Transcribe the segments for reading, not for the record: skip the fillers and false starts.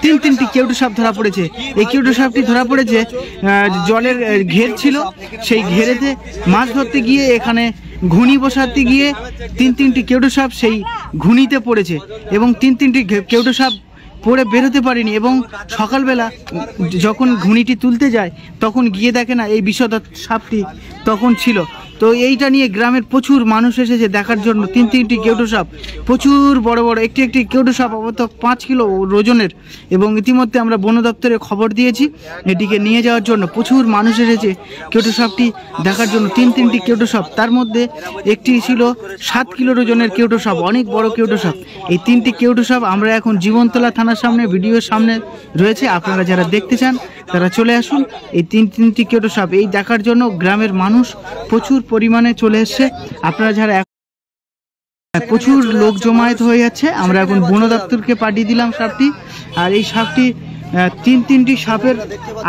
তিনটি কেউটু সাপ ধরা পড়েছে। এই কেউটু সাপটি ধরা পড়েছে জলের ঘের ছিল, সেই ঘেরেতে মাছ ধরতে গিয়ে এখানে ঘুনি বসাতে গিয়ে তিনটি কেউটু সাপ সেই ঘুনিতে পড়েছে এবং তিনটি কেউটু সাপ পড়ে বেরোতে পারেনি এবং সকালবেলা যখন ঘুনিটি তুলতে যায় তখন গিয়ে দেখে না এই বিষধর সাপটি তখন ছিল। তো এইটা নিয়ে গ্রামের প্রচুর মানুষ এসেছে দেখার জন্য। তিনটি কেউটু সাপ, প্রচুর বড় বড়, একটি কেউটু সাপ অবত 5 কিলো ওজনের, এবং ইতিমধ্যে আমরা বন দপ্তরে খবর দিয়েছি এটিকে নিয়ে যাওয়ার জন্য। প্রচুর মানুষ এসেছে কেউটু সাপটি দেখার জন্য। তিনটি কেউটু সাপ, তার মধ্যে একটি ছিল 7 কিলোর ওজনের কেউটু সাপ, অনেক বড় কেউটু সাপ। এই 3টি কেউটু সাপ আমরা এখন জীবনতলা থানার সামনে, ভিডিওর সামনে রয়েছে। আপনারা যারা দেখতে চান তারা চলে আসুন। এই তিনটি কেউটু সাপ এই দেখার জন্য গ্রামের মানুষ প্রচুর পরিমাণে চলে এসছে। আপনারা যারা প্রচুর লোক জমায়েত হয়ে যাচ্ছে। আমরা এখন বন দপ্তরকে পাঠিয়ে দিলাম সাপটি। আর এই সাপটি তিনটি সাপের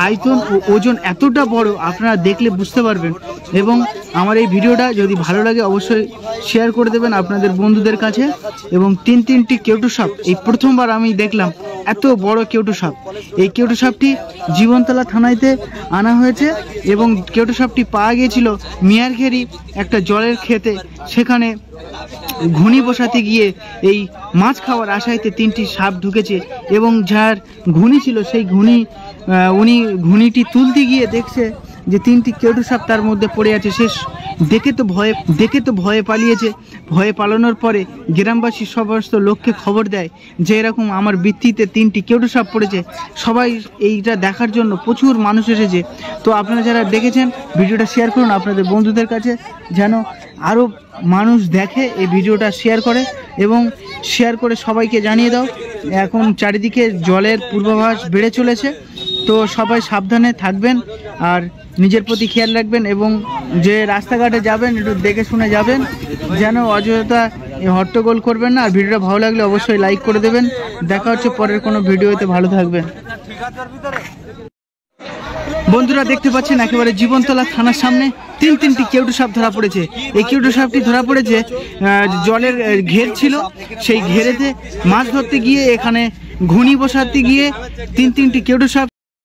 আয়তন ও ওজন এতটা বড়, আপনারা দেখলে বুঝতে পারবেন। এবং আমার এই ভিডিওটা যদি ভালো লাগে অবশ্যই শেয়ার করে দেবেন আপনাদের বন্ধুদের কাছে। এবং তিনটি কেউটু সাপ এই প্রথমবার আমি দেখলাম, এত বড় কেউটু সাপ। এই কেউটু সাপটি জীবনতলা থানাতে আনা হয়েছে এবং কেউটু সাপটি পাওয়া গিয়েছিল মিয়ারঘেরি একটা জলের খেতে। সেখানে ঘুনি বসাতে গিয়ে এই মাছ খাওয়ার আশাইতে 3টি সাপ ঢুকেছে এবং যার ঘুনি ছিল সেই উনি ঘুনিটি তুলতে গিয়ে দেখছে যে 3টি কেউটু সাপ তার মধ্যে পড়ে আছে। শেষ দেখে তো ভয়ে পালিয়েছে। ভয়ে পালানোর পরে গ্রামবাসী সমস্ত লোককে খবর দেয় যে এরকম আমার বৃত্তিতে 3টি কেউটু সাপ পড়েছে। সবাই এইটা দেখার জন্য প্রচুর মানুষ এসেছে। তো আপনারা যারা দেখেছেন ভিডিওটা শেয়ার করুন আপনাদের বন্ধুদের কাছে, যেন আরও মানুষ দেখে, এই ভিডিওটা শেয়ার করে এবং শেয়ার করে সবাইকে জানিয়ে দাও। এখন চারিদিকে জলের পূর্বাভাস বেড়ে চলেছে, তো সবাই সাবধানে থাকবেন আর নিজের প্রতি খেয়াল রাখবেন এবং যে রাস্তাঘাটে যাবেন একটু দেখে শুনে যাবেন, যেন অযথা হট্টগোল করবেন না। আর ভিডিওটা ভালো লাগলে অবশ্যই লাইক করে দেবেন। দেখা হচ্ছে পরের কোনো ভিডিওতে, ভালো থাকবেন। বন্ধুরা দেখতে পাচ্ছেন একেবারে জীবনতলা থানার সামনে তিনটি কেউটু সাপ ধরা পড়েছে। এই কেউটু সাপটি ধরা পড়েছে জলের ঘের ছিল, সেই ঘেরেতে মাছ ধরতে গিয়ে এখানে ঘুনি বসাতে গিয়ে তিনটি কেউটু সাপ